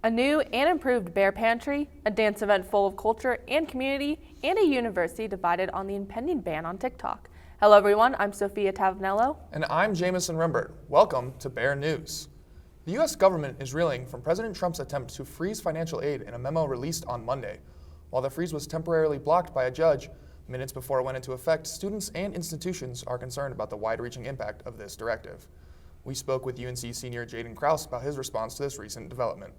A new and improved bear pantry, a dance event full of culture and community, and a university divided on the impending ban on TikTok. Hello everyone, I'm Sophia Tavanello. And I'm Jamison Rembert. Welcome to Bear News. The U.S. government is reeling from President Trump's attempt to freeze financial aid in a memo released on Monday. While the freeze was temporarily blocked by a judge, minutes before it went into effect, students and institutions are concerned about the wide-reaching impact of this directive. We spoke with UNC senior Jaden Krause about his response to this recent development.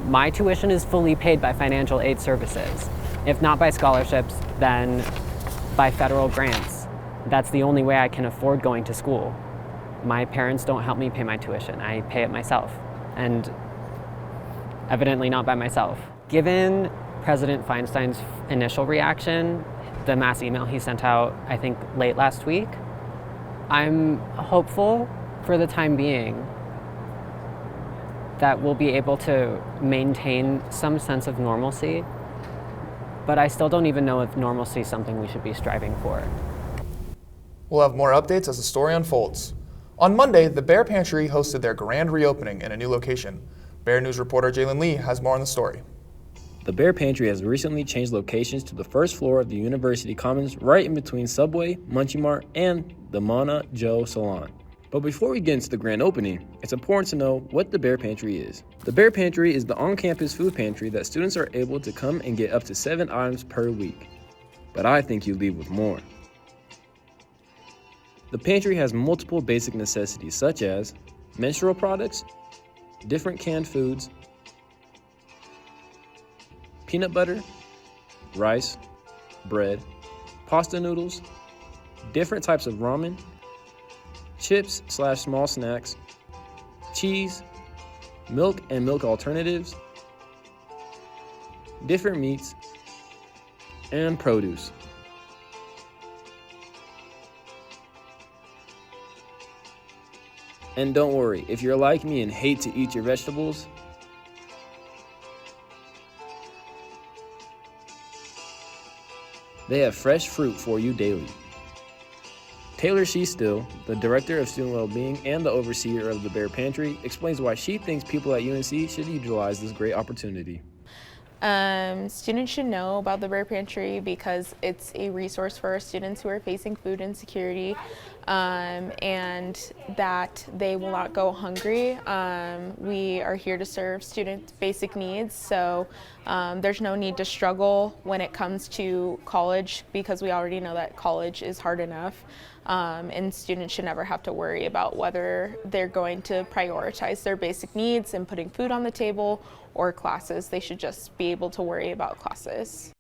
My tuition is fully paid by financial aid services. If not by scholarships, then by federal grants. That's the only way I can afford going to school. My parents don't help me pay my tuition. I pay it myself, and evidently not by myself. Given President Feinstein's initial reaction, the mass email he sent out, I think, late last week, I'm hopeful for the time being that we'll be able to maintain some sense of normalcy, but I still don't even know if normalcy is something we should be striving for. We'll have more updates as the story unfolds. On Monday, the Bear Pantry hosted their grand reopening in a new location. Bear News reporter Jalen Lee has more on the story. The Bear Pantry has recently changed locations to the first floor of the University Commons, right in between Subway, Munchie Mart, and the Mana Joe Salon. But before we get into the grand opening, it's important to know what the Bear Pantry is. The Bear Pantry is the on-campus food pantry that students are able to come and get up to 7 items per week. But I think you leave with more. The pantry has multiple basic necessities such as menstrual products, different canned foods, peanut butter, rice, bread, pasta noodles, different types of ramen, chips/small snacks, cheese, milk and milk alternatives, different meats, and produce. And don't worry, if you're like me and hate to eat your vegetables, they have fresh fruit for you daily. Taylor Shee Still, the Director of Student Wellbeing and the overseer of the Bear Pantry, explains why she thinks people at UNC should utilize this great opportunity. Students should know about the Bear Pantry because it's a resource for our students who are facing food insecurity, and that they will not go hungry. We are here to serve students' basic needs, so there's no need to struggle when it comes to college because we already know that college is hard enough. And students should never have to worry about whether they're going to prioritize their basic needs and putting food on the table or classes. They should just be able to worry about classes.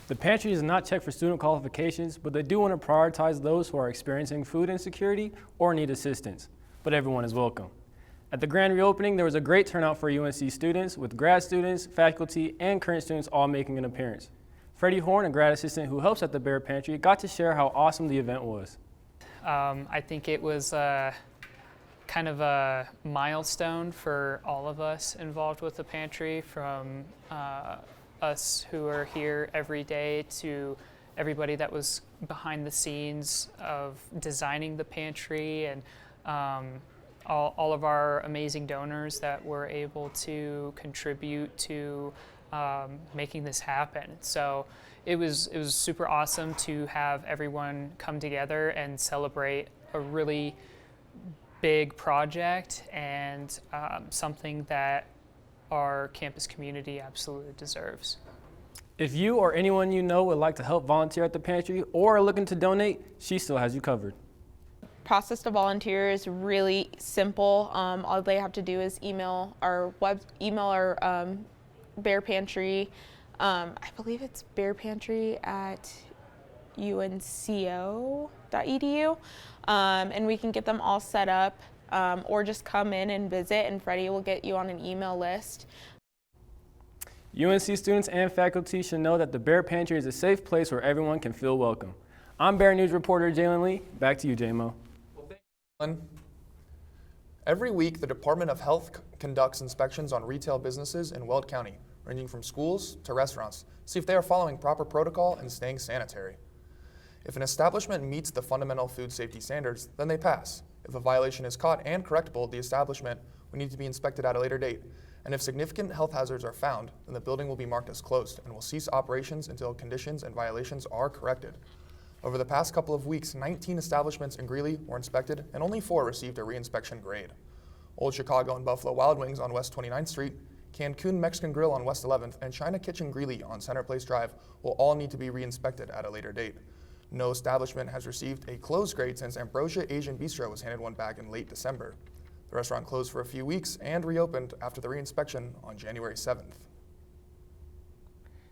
The pantry does not check for student qualifications, but they do want to prioritize those who are experiencing food insecurity or need assistance. But everyone is welcome. At the grand reopening, there was a great turnout for UNC students, with grad students, faculty, and current students all making an appearance. Freddie Horn, a grad assistant who helps at the Bear Pantry, got to share how awesome the event was. I think it was kind of a milestone for all of us involved with the pantry, from us who are here every day to everybody that was behind the scenes of designing the pantry, and all of our amazing donors that were able to contribute to making this happen. So it was super awesome to have everyone come together and celebrate a really big project and something that our campus community absolutely deserves. If you or anyone you know would like to help volunteer at the pantry or are looking to donate, she still has you covered. Process to volunteer is really simple. All they have to do is email our Bear Pantry. I believe it's bearpantry@unco.edu, and we can get them all set up, or just come in and visit, and Freddie will get you on an email list. UNC students and faculty should know that the Bear Pantry is a safe place where everyone can feel welcome. I'm Bear News reporter Jalen Lee. Back to you, J-Mo. Every week, the Department of Health conducts inspections on retail businesses in Weld County, ranging from schools to restaurants, to see if they are following proper protocol and staying sanitary. If an establishment meets the fundamental food safety standards, then they pass. If a violation is caught and correctable, the establishment We need to be inspected at a later date. And if significant health hazards are found, then the building will be marked as closed and will cease operations until conditions and violations are corrected. Over the past couple of weeks, 19 establishments in Greeley were inspected and only 4 received a reinspection grade. Old Chicago and Buffalo Wild Wings on West 29th Street, Cancun Mexican Grill on West 11th, and China Kitchen Greeley on Center Place Drive will all need to be reinspected at a later date. No establishment has received a closed grade since Ambrosia Asian Bistro was handed one back in late December. The restaurant closed for a few weeks and reopened after the reinspection on January 7th.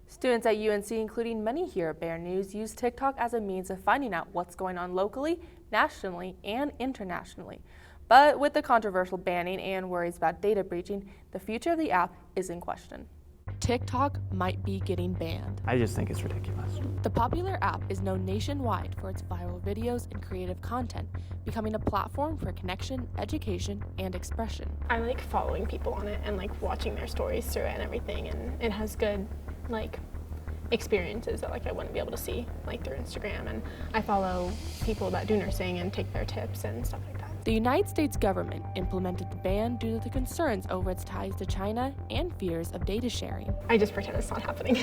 Students at UNC, including many here at Bear News, use TikTok as a means of finding out what's going on locally, nationally, and internationally. But with the controversial banning and worries about data breaching, the future of the app is in question. TikTok might be getting banned. I just think it's ridiculous. The popular app is known nationwide for its viral videos and creative content, becoming a platform for connection, education, and expression. I like following people on it and like watching their stories through it and everything, and it has good like experiences that like I wouldn't be able to see like through Instagram, and I follow people that do nursing and take their tips and stuff like that. The United States government implemented the ban due to the concerns over its ties to China and fears of data sharing. I just pretend it's not happening.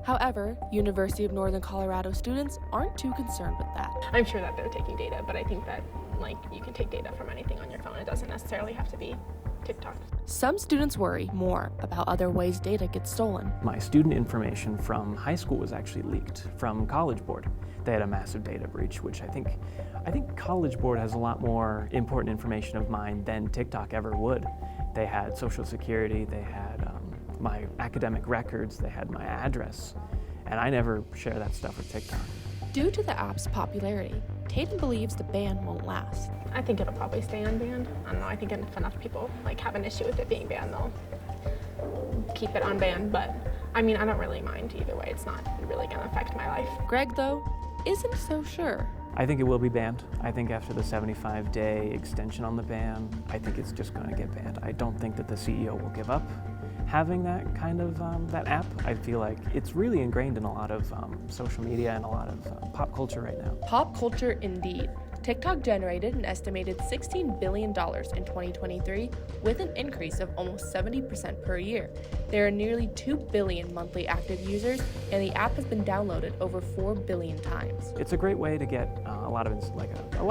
However, University of Northern Colorado students aren't too concerned with that. I'm sure that they're taking data, but I think that like you can take data from anything on your phone. It doesn't necessarily have to be TikTok. Some students worry more about other ways data gets stolen. My student information from high school was actually leaked from College Board. They had a massive data breach, which I think College Board has a lot more important information of mine than TikTok ever would. They had Social Security, they had my academic records, they had my address, and I never share that stuff with TikTok. Due to the app's popularity, Tatum believes the ban won't last. I think it'll probably stay unbanned. I don't know, I think if enough people like have an issue with it being banned, they'll keep it unbanned, but I mean, I don't really mind either way. It's not really gonna affect my life. Greg, though, isn't so sure. I think it will be banned. I think after the 75-day extension on the ban, I think it's just going to get banned. I don't think that the CEO will give up having that kind of that app. I feel like it's really ingrained in a lot of social media and a lot of pop culture right now. Pop culture indeed. TikTok generated an estimated $16 billion in 2023, with an increase of almost 70% per year. There are nearly 2 billion monthly active users, and the app has been downloaded over 4 billion times. It's a great way to get a lot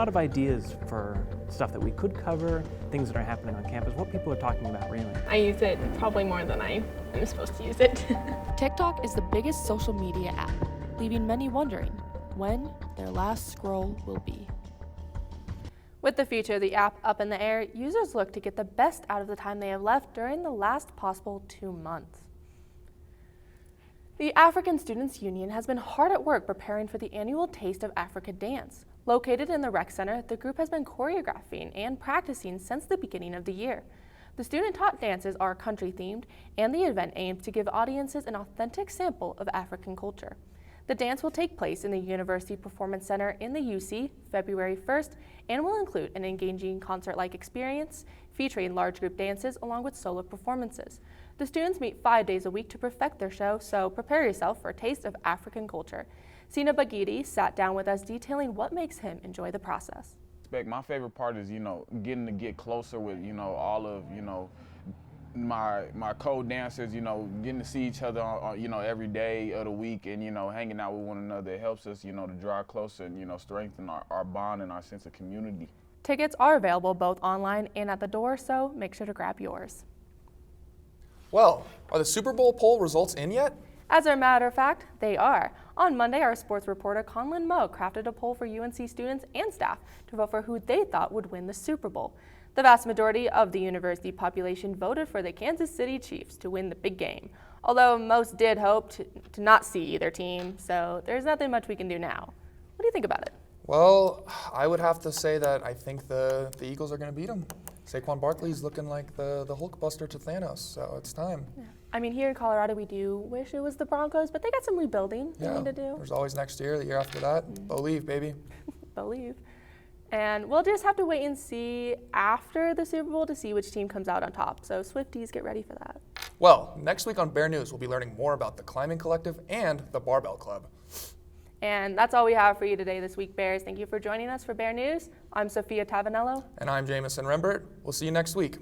of ideas for stuff that we could cover, things that are happening on campus, what people are talking about really. I use it probably more than I am supposed to use it. TikTok is the biggest social media app, leaving many wondering when their last scroll will be. With the future of the app up in the air, users look to get the best out of the time they have left during the last possible 2 months. The African Students Union has been hard at work preparing for the annual Taste of Africa dance. Located in the rec center, the group has been choreographing and practicing since the beginning of the year. The student-taught dances are country-themed, and the event aims to give audiences an authentic sample of African culture. The dance will take place in the University Performance Center in the UC February 1st and will include an engaging concert-like experience featuring large group dances along with solo performances. The students meet 5 days a week to perfect their show, so prepare yourself for a taste of African culture. Sina Bagidi sat down with us detailing what makes him enjoy the process. My favorite part is, getting to get closer with, all of, my co-dancers, getting to see each other, every day of the week and, hanging out with one another. It helps us, to draw closer and, strengthen our bond and our sense of community. Tickets are available both online and at the door, so make sure to grab yours. Well, are the Super Bowl poll results in yet? As a matter of fact, they are. On Monday, our sports reporter Conlon Moe crafted a poll for UNC students and staff to vote for who they thought would win the Super Bowl. The vast majority of the university population voted for the Kansas City Chiefs to win the big game, although most did hope to not see either team, so there's nothing much we can do now. What do you think about it? Well, I would have to say that I think the Eagles are going to beat them. Saquon Barkley's looking like the Hulkbuster to Thanos, so it's time. Yeah. I mean, here in Colorado, we do wish it was the Broncos, but they got some rebuilding they need to do. There's always next year, the year after that. Believe, baby. Believe. And we'll just have to wait and see after the Super Bowl to see which team comes out on top. So Swifties, get ready for that. Well, next week on Bear News, we'll be learning more about the Climbing Collective and the Barbell Club. And that's all we have for you today this week, Bears. Thank you for joining us for Bear News. I'm Sophia Tavanello. And I'm Jamison Rembert. We'll see you next week.